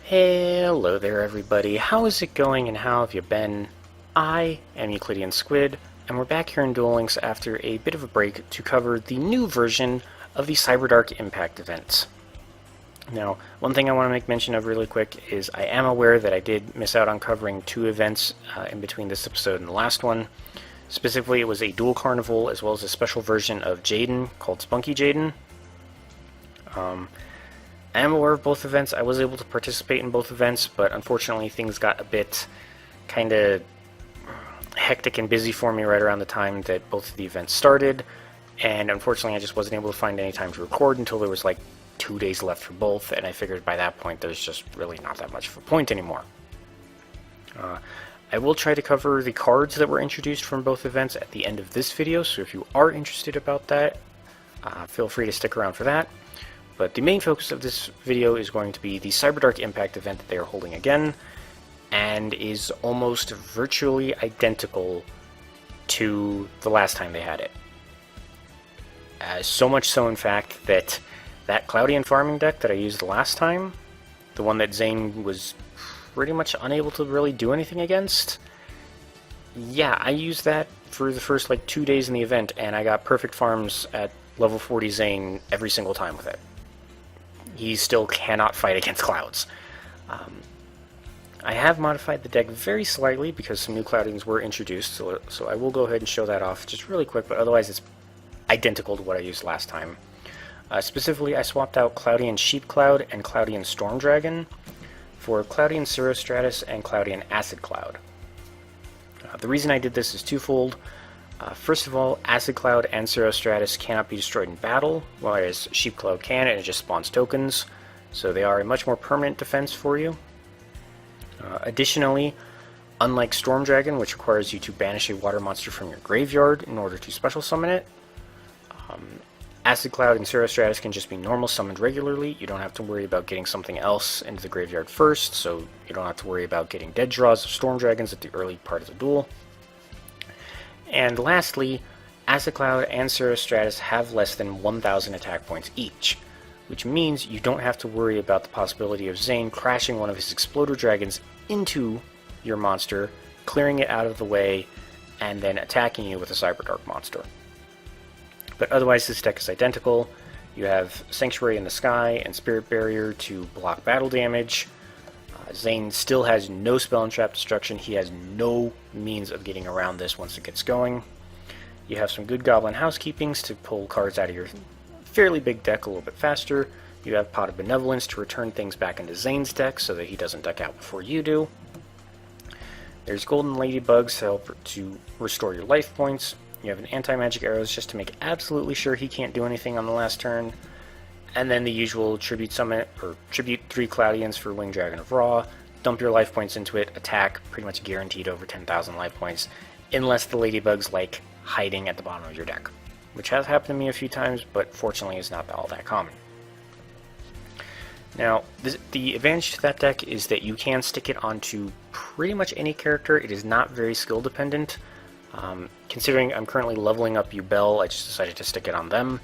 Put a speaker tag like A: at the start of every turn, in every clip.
A: Hello there everybody, how is it going and how have you been? I am EuclideanSqd, and we're back here in Duel Links after a bit of a break to cover the new version of the Cyberdark Impact events. Now, one thing I want to make mention of really quick is I am aware that I did miss out on covering two events in between this episode and the last one. Specifically, it was a dual carnival as well as a special version of Jaden called Spunky Jaden. I am aware of both events. I was able to participate in both events, but unfortunately things got a bit kind of hectic and busy for me right around the time that both of the events started, and unfortunately I just wasn't able to find any time to record until there was like 2 days left for both, and I figured by that point there's just really not that much of a point anymore. I will try to cover the cards that were introduced from both events at the end of this video, so if you are interested about that, feel free to stick around for that. But the main focus of this video is going to be the Cyberdark Impact event that they are holding again, and is almost virtually identical to the last time they had it. So much so, in fact, that Cloudian farming deck that I used the last time, the one that Zane was pretty much unable to really do anything against, yeah, I used that for the first like 2 days in the event, and I got perfect farms at level 40 Zane every single time with it. He still cannot fight against clouds. I have modified the deck very slightly because some new cloudings were introduced, so I will go ahead and show that off just really quick, but otherwise it's identical to what I used last time. Specifically, I swapped out Cloudian Sheep Cloud and Cloudian Storm Dragon for Cloudian Cirrostratus and Cloudian Acid Cloud. The reason I did this is twofold. First of all, Acid Cloud and Cirrostratus cannot be destroyed in battle, whereas Sheep Cloud can, and it just spawns tokens, so they are a much more permanent defense for you. Additionally, unlike Storm Dragon, which requires you to banish a water monster from your graveyard in order to special summon it, Acid Cloud and Cirrostratus can just be normal summoned regularly. You don't have to worry about getting something else into the graveyard first, so you don't have to worry about getting dead draws of Storm Dragons at the early part of the duel. And lastly, Acid Cloud and Cirrostratus have less than 1,000 attack points each, which means you don't have to worry about the possibility of Zane crashing one of his Exploder Dragons into your monster, clearing it out of the way, and then attacking you with a Cyberdark monster. But otherwise this deck is identical. You have Sanctuary in the Sky and Spirit Barrier to block battle damage. Zane still has no spell and trap destruction. He has no means of getting around this once it gets going. You have some good Goblin Housekeepings to pull cards out of your fairly big deck a little bit faster. You have Pot of Benevolence to return things back into Zane's deck so that he doesn't deck out before you do. There's Golden Ladybugs to help to restore your life points. You have an Anti-Magic Arrows just to make absolutely sure he can't do anything on the last turn. And then the usual Tribute Summon, or Tribute 3 Cloudians for Winged Dragon of Ra. Dump your life points into it, attack, pretty much guaranteed over 10,000 life points, unless the Ladybugs like hiding at the bottom of your deck. Which has happened to me a few times, but fortunately is not all that common. Now, the advantage to that deck is that you can stick it onto pretty much any character. It is not very skill dependent. Considering I'm currently leveling up Ubel, I just decided to stick it on them.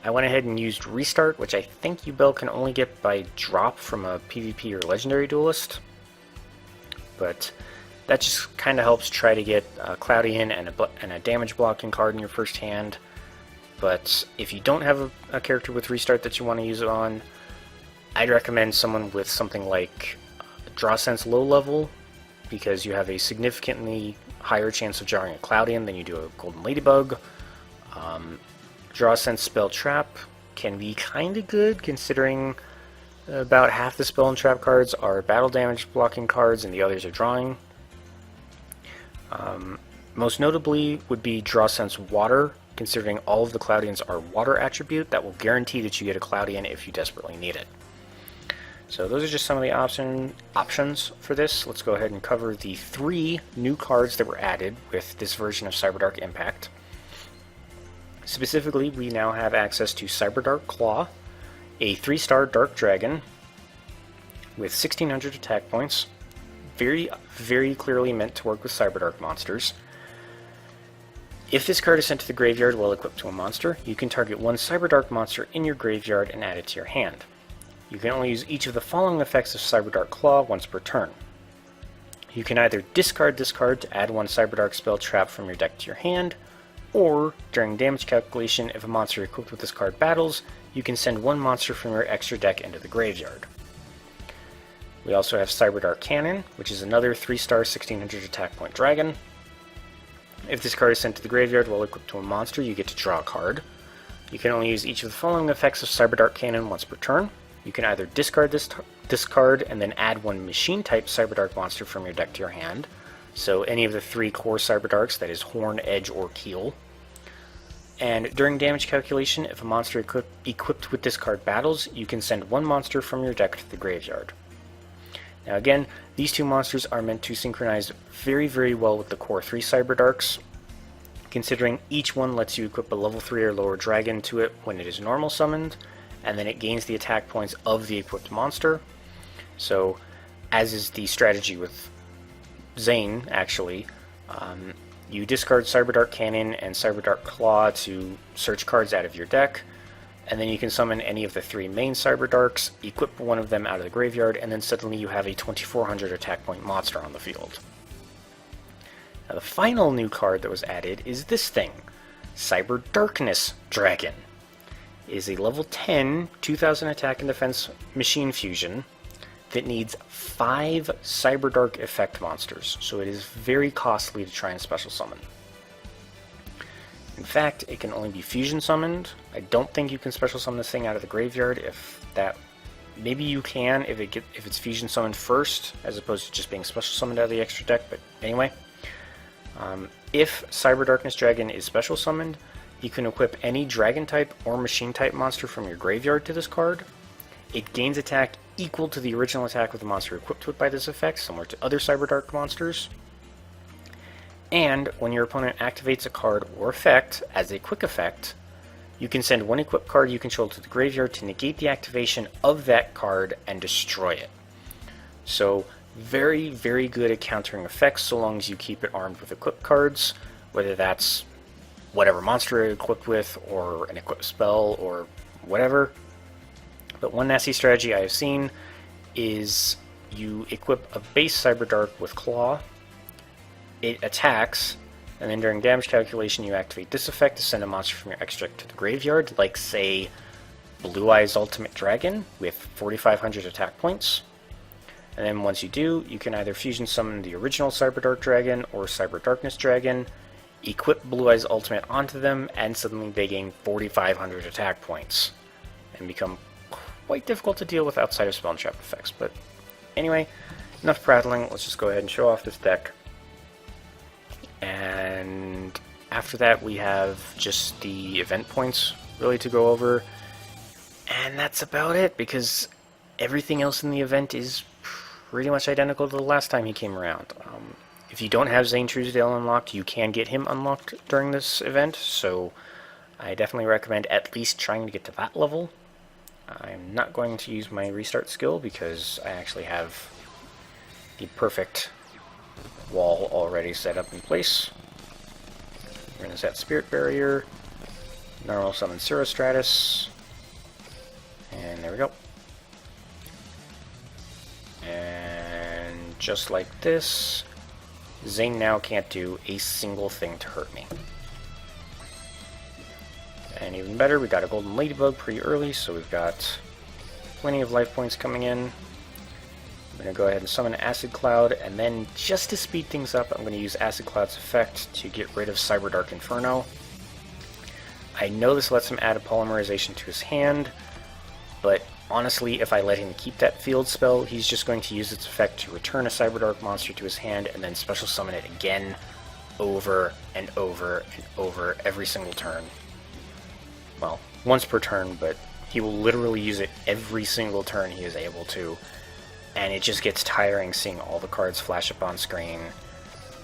A: I went ahead and used Restart, which I think Ubel can only get by drop from a PvP or Legendary Duelist. But that just kind of helps try to get Cloudian and a damage blocking card in your first hand. But if you don't have a character with Restart that you want to use it on, I'd recommend someone with something like Draw Sense low level, because you have a significantly higher chance of jarring a Cloudian than you do a Golden Ladybug. Draw Sense Spell Trap can be kind of good, considering about half the spell and trap cards are battle damage blocking cards and the others are drawing. Most notably would be Draw Sense Water, considering all of the Cloudians are water attribute. That will guarantee that you get a Cloudian if you desperately need it. So those are just some of the options for this. Let's go ahead and cover the 3 new cards that were added with this version of Cyberdark Impact. Specifically, we now have access to Cyberdark Claw, a 3-star Dark Dragon with 1,600 attack points, very, very clearly meant to work with Cyberdark monsters. If this card is sent to the graveyard while equipped to a monster, you can target one Cyberdark monster in your graveyard and add it to your hand. You can only use each of the following effects of Cyberdark Claw once per turn. You can either discard this card to add one Cyberdark spell trap from your deck to your hand, or, during damage calculation, if a monster equipped with this card battles, you can send one monster from your extra deck into the graveyard. We also have Cyberdark Cannon, which is another 3-star 1600 attack point dragon. If this card is sent to the graveyard while equipped to a monster, you get to draw a card. You can only use each of the following effects of Cyberdark Cannon once per turn. You can either discard this card and then add one machine-type Cyberdark monster from your deck to your hand. So any of the 3 core Cyberdarks, that is Horn, Edge, or Keel. And during damage calculation, if a monster equipped with this card battles, you can send one monster from your deck to the graveyard. Now again, these 2 monsters are meant to synchronize very, very well with the core 3 Cyberdarks, considering each one lets you equip a level 3 or lower dragon to it when it is normal summoned, and then it gains the attack points of the equipped monster. So, as is the strategy with Zane, actually, you discard Cyberdark Cannon and Cyberdark Claw to search cards out of your deck, and then you can summon any of the 3 main Cyberdarks, equip one of them out of the graveyard, and then suddenly you have a 2400 attack point monster on the field. Now the final new card that was added is this thing, Cyberdarkness Dragon. It is a level 10, 2000 attack and defense machine fusion that needs 5 Cyberdark effect monsters, so it is very costly to try and special summon. In fact, it can only be fusion summoned. I don't think you can special summon this thing out of the graveyard. Maybe you can if it's fusion summoned first, as opposed to just being special summoned out of the extra deck, but anyway. If Cyberdarkness Dragon is special summoned, you can equip any dragon type or machine type monster from your graveyard to this card. It gains attack equal to the original attack of the monster equipped with by this effect, similar to other Cyberdark monsters. And when your opponent activates a card or effect as a quick effect, you can send one equipped card you control to the graveyard to negate the activation of that card and destroy it. So, very, very good at countering effects so long as you keep it armed with equipped cards, whether that's whatever monster it's equipped with, or an equipped spell, or whatever. But one nasty strategy I have seen is you equip a base Cyberdark with Claw, it attacks, and then during damage calculation you activate this effect to send a monster from your extra deck to the graveyard, like say Blue Eyes Ultimate Dragon with 4500 attack points. And then once you do, you can either fusion summon the original Cyberdark Dragon or Cyberdarkness Dragon, equip Blue Eyes Ultimate onto them, and suddenly they gain 4500 attack points and become quite difficult to deal with outside of spell and trap effects. But anyway, enough prattling, let's just go ahead and show off this deck. And after that we have just the event points really to go over, and that's about it, because everything else in the event is pretty much identical to the last time he came around. If you don't have Zane Truesdale unlocked, you can get him unlocked during this event, so I definitely recommend at least trying to get to that level. I'm not going to use my restart skill because I actually have the perfect wall already set up in place. We're going to set Spirit Barrier, normal summon Cirrostratus, and there we go. And just like this, Zane now can't do a single thing to hurt me. And even better, we got a Golden Ladybug pretty early, so we've got plenty of life points coming in. I'm going to go ahead and summon Acid Cloud, and then just to speed things up, I'm going to use Acid Cloud's effect to get rid of Cyberdark Inferno. I know this lets him add a polymerization to his hand, but honestly, if I let him keep that field spell, he's just going to use its effect to return a Cyberdark monster to his hand and then special summon it again, over and over and over every single turn. Well, once per turn, but he will literally use it every single turn he is able to, and it just gets tiring seeing all the cards flash up on screen,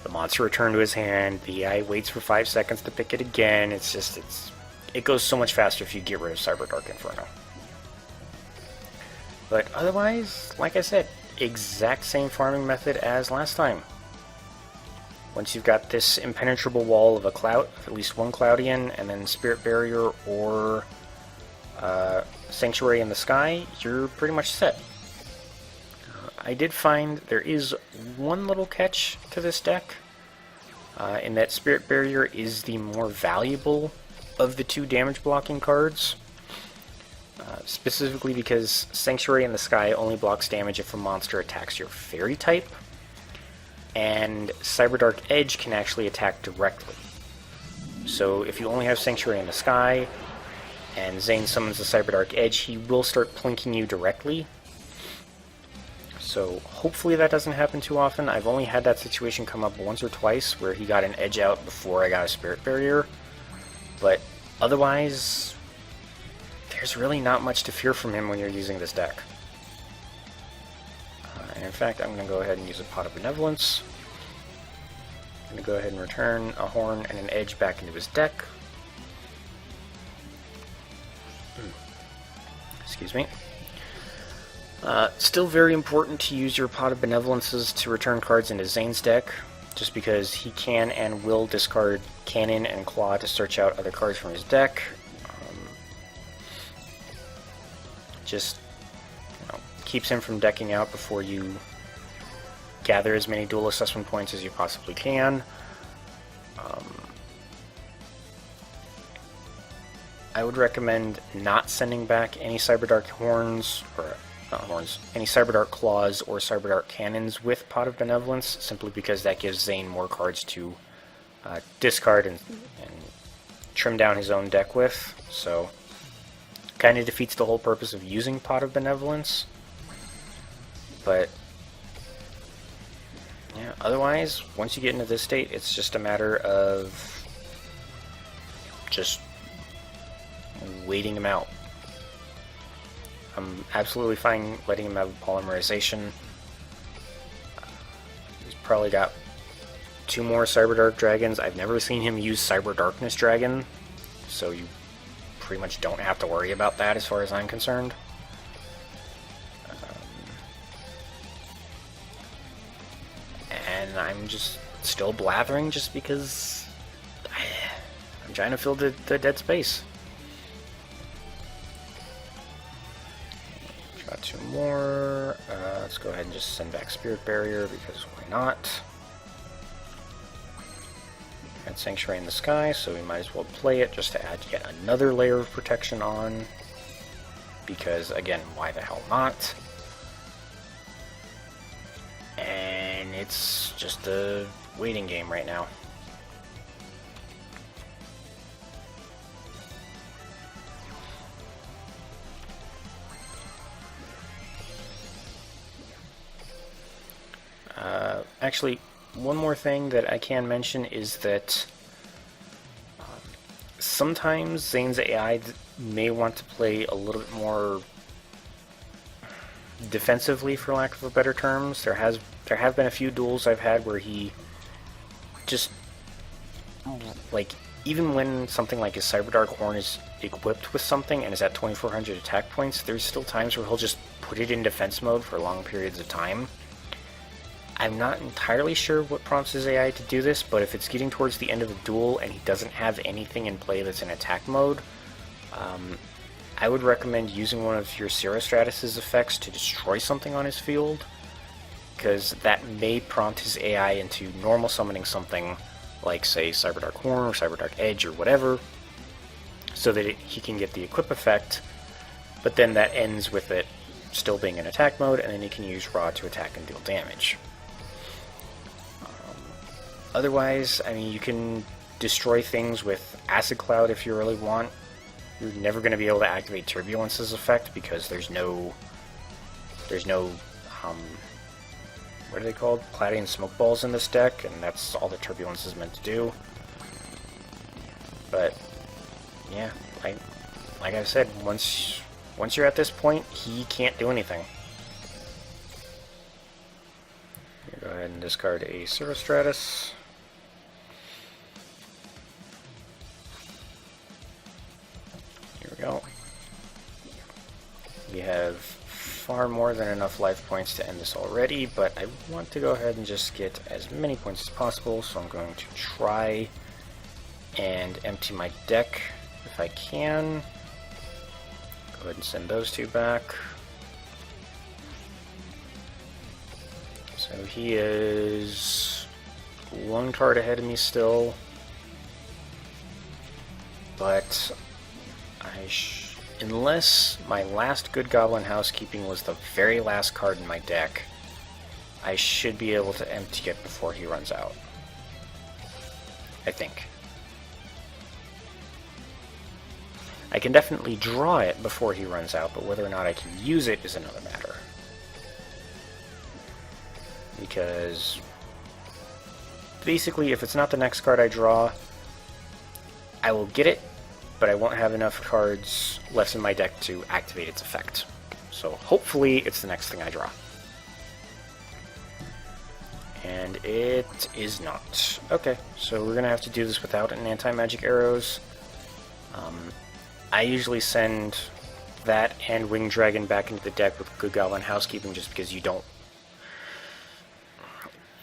A: the monster return to his hand, the AI waits for 5 seconds to pick it again. It goes so much faster if you get rid of Cyberdark Inferno. But otherwise, like I said, exact same farming method as last time. Once you've got this impenetrable wall of a cloud, at least one Cloudian, and then Spirit Barrier or Sanctuary in the Sky, you're pretty much set. I did find there is one little catch to this deck, in that Spirit Barrier is the more valuable of the two damage blocking cards, specifically because Sanctuary in the Sky only blocks damage if a monster attacks your fairy type, and Cyberdark Edge can actually attack directly. So if you only have Sanctuary in the Sky, and Zane summons the Cyberdark Edge, he will start plinking you directly. So hopefully that doesn't happen too often. I've only had that situation come up once or twice where he got an Edge out before I got a Spirit Barrier. But otherwise, there's really not much to fear from him when you're using this deck. And in fact, I'm going to go ahead and use a Pot of Benevolence. I'm going to go ahead and return a Horn and an Edge back into his deck. Excuse me. Still very important to use your Pot of Benevolences to return cards into Zane's deck, just because he can and will discard Cannon and Claw to search out other cards from his deck. Just keeps him from decking out before you gather as many dual assessment points as you possibly can. I would recommend not sending back any Cyberdark Horns, or not Horns, any Cyberdark Claws or Cyberdark Cannons with Pot of Benevolence, simply because that gives Zane more cards to discard and trim down his own deck with, so kind of defeats the whole purpose of using Pot of Benevolence. But yeah, otherwise, once you get into this state, it's just a matter of just waiting him out. I'm absolutely fine letting him have a polymerization. He's probably got 2 more Cyberdark Dragons. I've never seen him use Cyberdarkness Dragon, so you pretty much don't have to worry about that as far as I'm concerned. And I'm just still blathering just because I'm trying to fill the dead space. Got 2 more. Let's go ahead and just send back Spirit Barrier, because why not? Got Sanctuary in the Sky, so we might as well play it just to add yet another layer of protection on. Because, again, why the hell not? And it's just a waiting game right now. Actually, one more thing that I can mention is that sometimes Zane's AI may want to play a little bit more defensively, for lack of a better terms. There have been a few duels I've had where he just, like, even when something like his Cyberdark Horn is equipped with something and is at 2400 attack points, there's still times where he'll just put it in defense mode for long periods of time. I'm not entirely sure what prompts his AI to do this, but if it's getting towards the end of a duel and he doesn't have anything in play that's in attack mode, I would recommend using one of your Stratus's effects to destroy something on his field, because that may prompt his AI into normal summoning something like, say, Cyberdark Horn or Cyberdark Edge or whatever, so that he can get the equip effect, but then that ends with it still being in attack mode, and then he can use Raw to attack and deal damage. Otherwise, I mean, you can destroy things with Acid Cloud if you really want. You're never going to be able to activate Turbulence's effect because there's no, what are they called? Euclidean Smoke Balls in this deck, and that's all that Turbulence is meant to do. But yeah, like I said, once you're at this point, he can't do anything. Go ahead and discard a Stratus. Here we go. We have far more than enough life points to end this already, but I want to go ahead and just get as many points as possible, so I'm going to try and empty my deck if I can. ahead and send those two back. So he is one card ahead of me still. But unless my last Good Goblin Housekeeping was the very last card in my deck, I should be able to empty it before he runs out. I think. I can definitely draw it before he runs out, but whether or not I can use it is another matter. Because basically, if it's not the next card I draw, I will get it, but I won't have enough cards left in my deck to activate its effect. So hopefully it's the next thing I draw. And it is not. Okay, so we're going to have to do this without an anti-magic arrows. I usually send that and Winged Dragon back into the deck with Good Goblin Housekeeping just because you don't...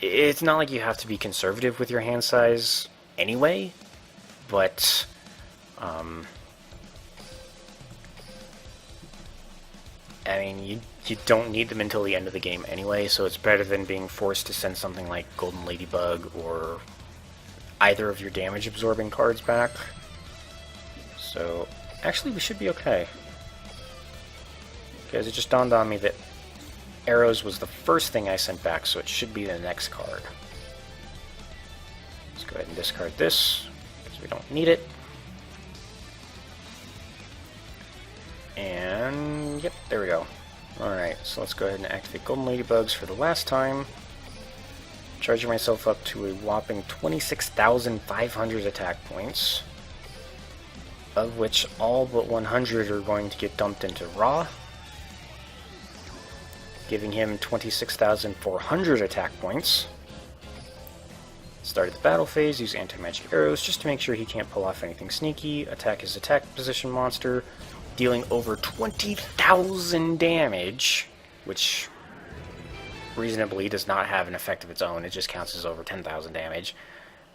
A: It's not like you have to be conservative with your hand size anyway, but... I mean, you don't need them until the end of the game anyway, so it's better than being forced to send something like Golden Ladybug or either of your damage-absorbing cards back. So, actually, we should be okay. Because it just dawned on me that Arrows was the first thing I sent back, so it should be the next card. Let's go ahead and discard this, because we don't need it. And, yep, there we go. Alright, so let's go ahead and activate Golden Ladybugs for the last time. Charging myself up to a whopping 26,500 attack points, of which all but 100 are going to get dumped into Raw, giving him 26,400 attack points. Started the battle phase, use anti-magic arrows just to make sure he can't pull off anything sneaky, attack his attack position monster, dealing over 20,000 damage, which reasonably does not have an effect of its own, it just counts as over 10,000 damage.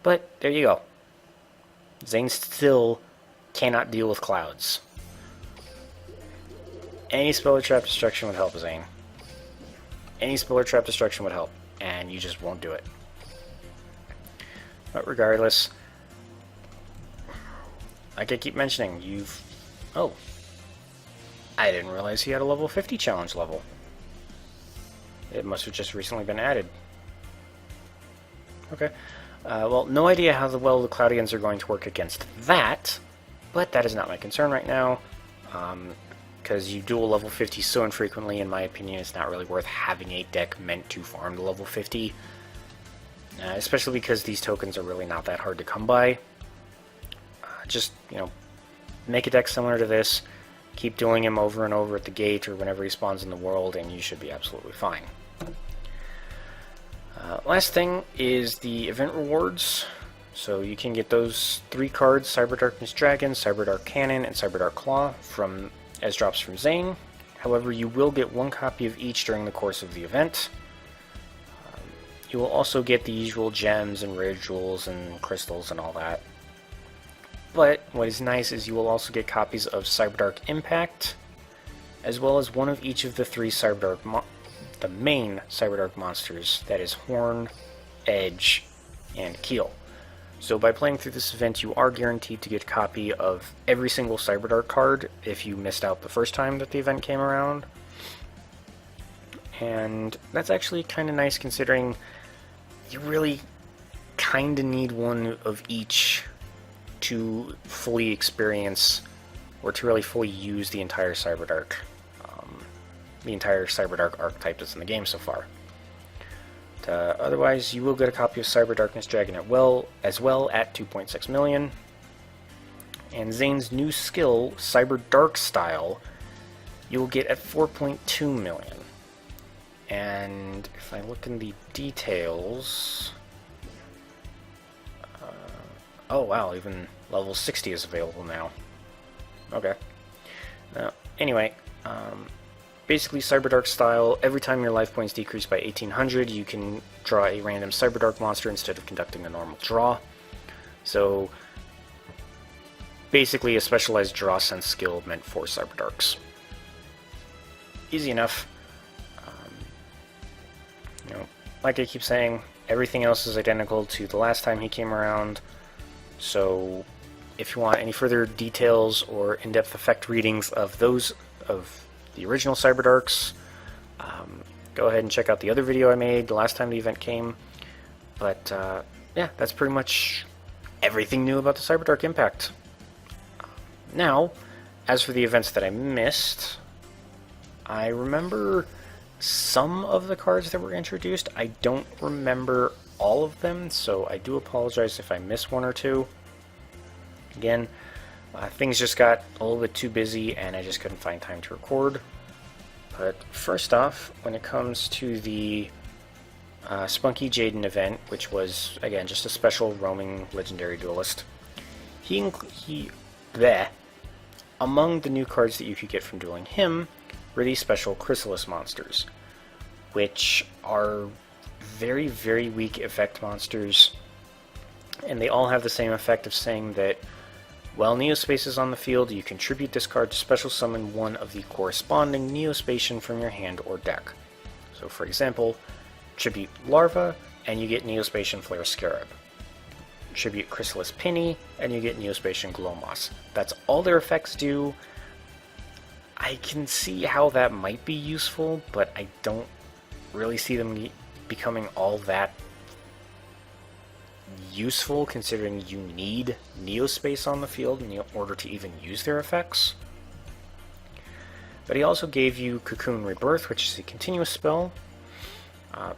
A: But there you go. Zane still cannot deal with clouds. Any spell or trap destruction would help, Zane. Any spell or trap destruction would help, and you just won't do it. But regardless, like I keep mentioning, you've... Oh. I didn't realize he had a level 50 challenge level. It must have just recently been added. Okay. Well, no idea how the Cloudians are going to work against that, but that is not my concern right now. Because you duel level 50 so infrequently, in my opinion, it's not really worth having a deck meant to farm to level 50. Especially because these tokens are really not that hard to come by. Just, you know, make a deck similar to this, keep doing him over and over at the gate or whenever he spawns in the world, and you should be absolutely fine. Last thing is the event rewards. So you can get those 3 cards, Cyberdarkness Dragon, Cyberdark Cannon, and Cyberdark Claw, as drops from Zane. However, you will get 1 copy of each during the course of the event. You will also get the usual gems and rare jewels and crystals and all that. But what is nice is you will also get copies of Cyberdark Impact, as well as one of each of the 3 the main Cyberdark monsters, that is Horn, Edge, and Keel. So by playing through this event, you are guaranteed to get a copy of every single Cyberdark card if you missed out the first time that the event came around. And that's actually kind of nice considering you really kind of need one of each to fully experience or to really fully use the entire Cyberdark archetype that's in the game so far. Otherwise, you will get a copy of Cyberdarkness Dragon as well at 2.6 million. And Zane's new skill, Cyberdark Style, you will get at 4.2 million. And if I look in the details... oh wow, even level 60 is available now. Okay. Anyway, basically Cyberdark Style, every time your life points decrease by 1800, you can draw a random Cyberdark monster instead of conducting a normal draw. So, basically a specialized draw sense skill meant for Cyberdarks. easy enough. You know, like I keep saying, everything else is identical to the last time he came around, so if you want any further details or in-depth effect readings of those, of the original Cyberdarks, go ahead and check out the other video I made the last time the event came. But yeah, that's pretty much everything new about the Cyberdark Impact. Now, as for the events that I missed, I remember some of the cards that were introduced. I don't remember all of them, so I do apologize if I miss one or two. Again, things just got a little bit too busy and I just couldn't find time to record. But first off, when it comes to the Spunky Jaden event, which was, again, just a special roaming legendary duelist, among the new cards that you could get from dueling him were these special Chrysalis monsters, which are very, very weak effect monsters, and they all have the same effect of saying that while Neospace is on the field, you contribute this card to special summon one of the corresponding Neospatian from your hand or deck. So for example, tribute Larva, and you get Neospatian Flare Scarab. Tribute Chrysalis Penny, and you get Neospatian Glowmoss. That's all their effects do. I can see how that might be useful, but I don't really see them becoming all that useful, considering you need Neospace on the field in order to even use their effects. But he also gave you Cocoon Rebirth, which is a continuous spell.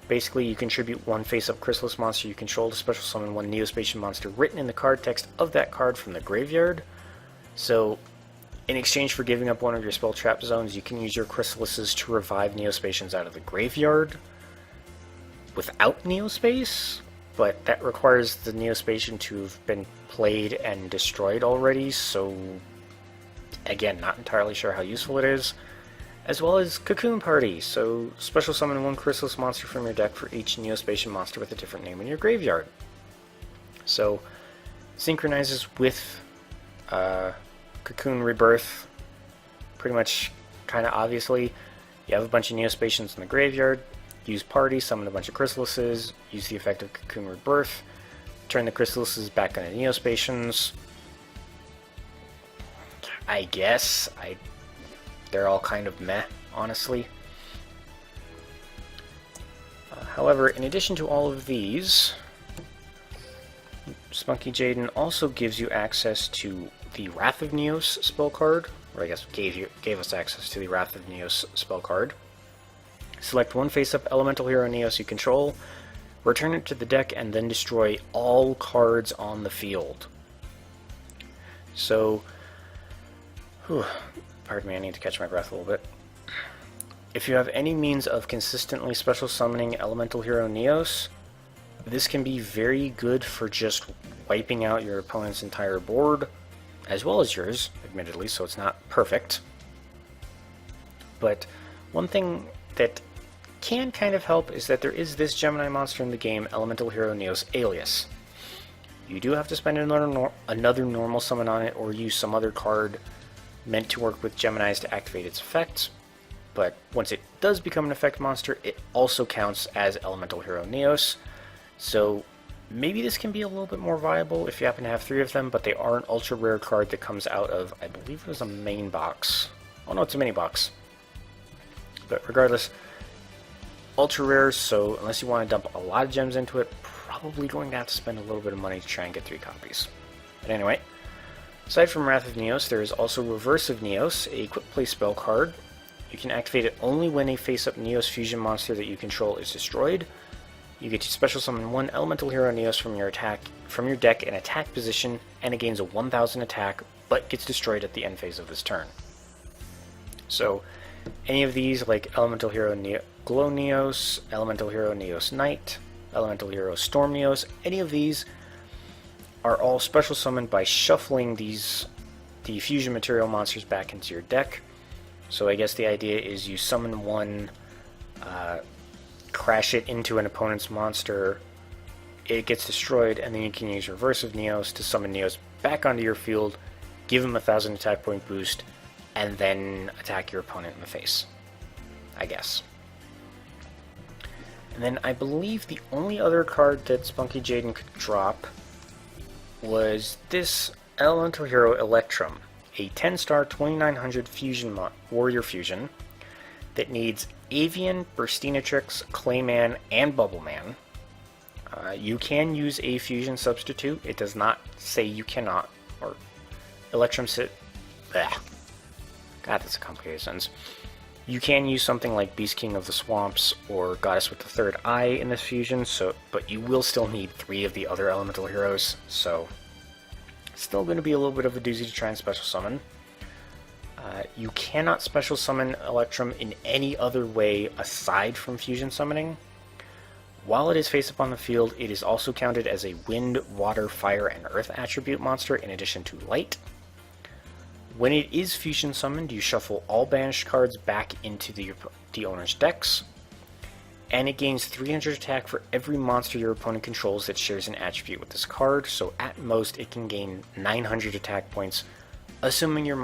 A: Basically, you contribute one face-up Chrysalis monster you control to special summon one Neospatian monster written in the card text of that card from the graveyard. So, in exchange for giving up one of your spell trap zones, you can use your Chrysalises to revive Neospatians out of the graveyard without Neospace, but that requires the Neospatian to have been played and destroyed already, so again, not entirely sure how useful it is. As well as Cocoon Party, so special summon one Chrysalis monster from your deck for each Neospatian monster with a different name in your graveyard. So, synchronizes with Cocoon Rebirth pretty much kind of obviously. You have a bunch of Neospatians in the graveyard, use Party, summon a bunch of Chrysalises, use the effect of Cocoon Rebirth, turn the Chrysalises back into Neospatians. I guess. They're all kind of meh, honestly. However, in addition to all of these, Spunky Jaden also gives you access to the Wrath of Neos spell card, or I guess gave us access to the Wrath of Neos spell card. Select one face-up elemental hero Neos you control, return it to the deck, and then destroy all cards on the field. So, pardon me, I need to catch my breath a little bit. If you have any means of consistently special summoning elemental hero Neos, this can be very good for just wiping out your opponent's entire board, as well as yours, admittedly, so it's not perfect. But one thing that can kind of help is that there is this Gemini monster in the game, Elemental Hero Neos Alias. You do have to spend another normal summon on it, or use some other card meant to work with Geminis to activate its effect, but once it does become an effect monster, it also counts as Elemental Hero Neos, so maybe this can be a little bit more viable if you happen to have 3 of them, but they are an ultra rare card that comes out of, I believe it was a main box. Oh no, it's a mini box. But regardless, ultra rare, so unless you want to dump a lot of gems into it, probably going to have to spend a little bit of money to try and get 3 copies. But anyway, aside from Wrath of Neos, there is also Reverse of Neos, a quick play spell card. You can activate it only when a face-up Neos fusion monster that you control is destroyed. You get to special summon one Elemental Hero Neos from your deck in attack position, and it gains a 1000 attack, but gets destroyed at the end phase of this turn. So, any of these, like Elemental Hero Glow Neos, Elemental Hero Neos Knight, Elemental Hero Storm Neos, any of these are all special summoned by shuffling the fusion material monsters back into your deck. So I guess the idea is you summon one, crash it into an opponent's monster, it gets destroyed, and then you can use Reverse of Neos to summon Neos back onto your field, give him a 1000 attack point boost, and then attack your opponent in the face. I guess. And then I believe the only other card that Spunky Jaden could drop was this Elemental Hero Electrum, a 10-star 2900 fusion warrior fusion that needs Avian, Burstinatrix, Clayman, and Bubbleman. You can use a fusion substitute. It does not say you cannot. Or Electrum God, that's a complicated sentence. You can use something like Beast King of the Swamps or Goddess with the Third Eye in this fusion, but you will still need 3 of the other elemental heroes, so still going to be a little bit of a doozy to try and special summon. You cannot special summon Electrum in any other way aside from fusion summoning. While it is face up on the field, it is also counted as a Wind, Water, Fire, and Earth attribute monster in addition to Light. When it is fusion summoned, you shuffle all banished cards back into the owner's decks, and it gains 300 attack for every monster your opponent controls that shares an attribute with this card, so at most it can gain 900 attack points, assuming your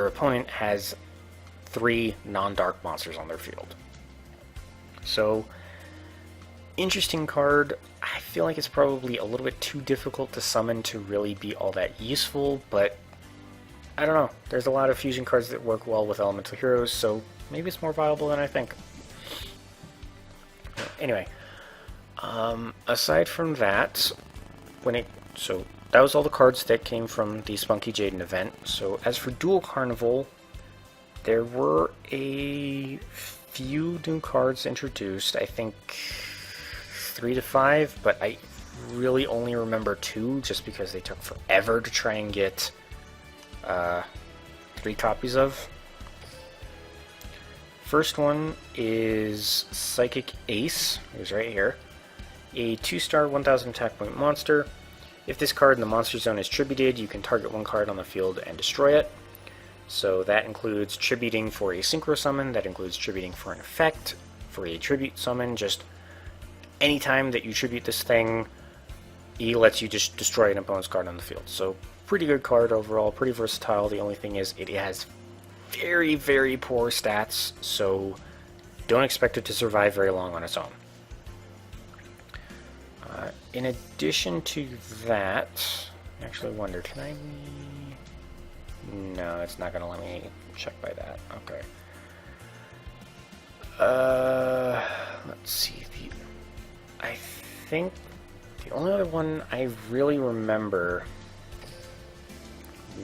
A: opponent has 3 non-dark monsters on their field. So, interesting card. I feel like it's probably a little bit too difficult to summon to really be all that useful, but I don't know. There's a lot of fusion cards that work well with elemental heroes, so maybe it's more viable than I think. Anyway, aside from that, so that was all the cards that came from the Spunky Jaden event. So as for Duel Carnival, there were a few new cards introduced. I think 3 to 5, but I really only remember 2 just because they took forever to try and get 3 copies of. First one is Psychic Ace, who's right here. A 2-star 1000 attack point monster. If this card in the monster zone is tributed, you can target 1 card on the field and destroy it. So that includes tributing for a synchro summon, that includes tributing for an effect, for a tribute summon. Just anytime that you tribute this thing, he lets you just destroy an opponent's card on the field. So pretty good card overall, pretty versatile. The only thing is it has very, very poor stats, so don't expect it to survive very long on its own. In addition to that, I actually wonder, can I... No, it's not going to let me check by that. Okay. Let's see. I think the only other one I really remember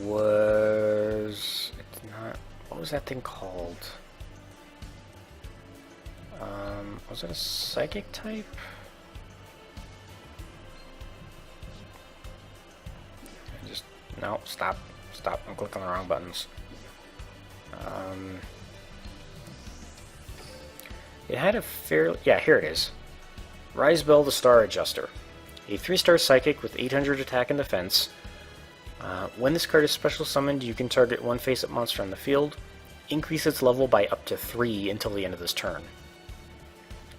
A: was... What was that thing called? Was it a psychic type? No, stop, I'm clicking the wrong buttons. It had a fairly... Yeah, here it is. Rise Bell the Star Adjuster. A 3-star psychic with 800 attack and defense. When this card is special summoned, you can target 1 face-up monster on the field. Increase its level by up to 3 until the end of this turn.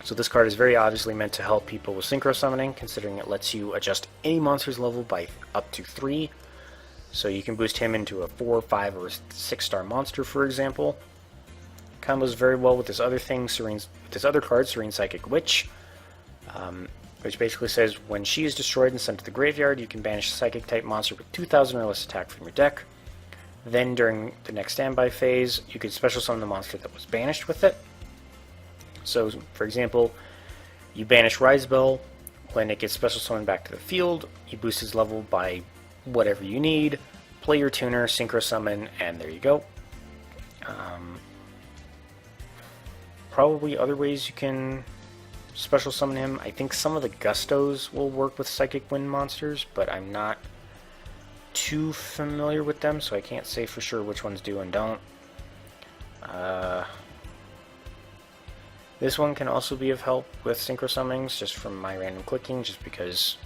A: So this card is very obviously meant to help people with synchro summoning, considering it lets you adjust any monster's level by up to 3. So you can boost him into a 4, 5, or 6-star monster, for example. Combos very well with this other thing, this other card, Serene Psychic Witch, which basically says when she is destroyed and sent to the graveyard, you can banish a Psychic-type monster with 2,000 or less attack from your deck. Then during the next standby phase, you could special summon the monster that was banished with it. So, for example, you banish Rise Bell. When it gets special summoned back to the field, you boost his level by whatever you need, play your tuner, synchro summon, and there you go. Probably other ways you can special summon him. I think some of the Gustos will work with Psychic Wind monsters, but I'm not too familiar with them, so I can't say for sure which ones do and don't. This one can also be of help with synchro summonings, just from my random clicking, just because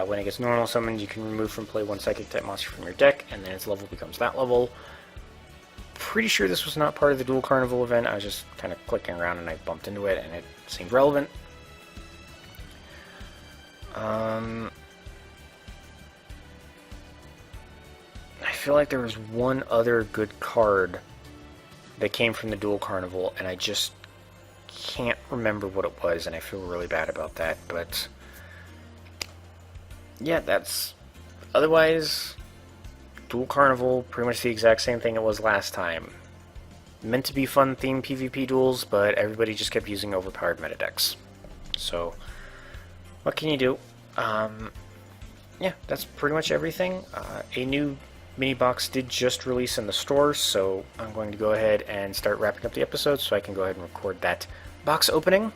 A: when it gets normal summoned, you can remove from play 1 Psychic type monster from your deck, and then its level becomes that level. Pretty sure this was not part of the Duel Carnival event. I was just kind of clicking around and I bumped into it, and it seemed relevant. I feel like there was one other good card that came from the Duel Carnival, and I just can't remember what it was, and I feel really bad about that, but yeah, that's... Otherwise, Duel Carnival, pretty much the exact same thing it was last time. Meant to be fun themed PvP duels, but everybody just kept using overpowered meta decks. So, what can you do? Yeah, that's pretty much everything. A new mini box did just release in the store, so I'm going to go ahead and start wrapping up the episode so I can go ahead and record that box opening.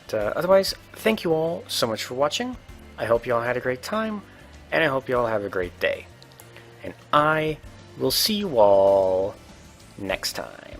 A: But, otherwise, thank you all so much for watching. I hope you all had a great time, and I hope you all have a great day. And I will see you all next time.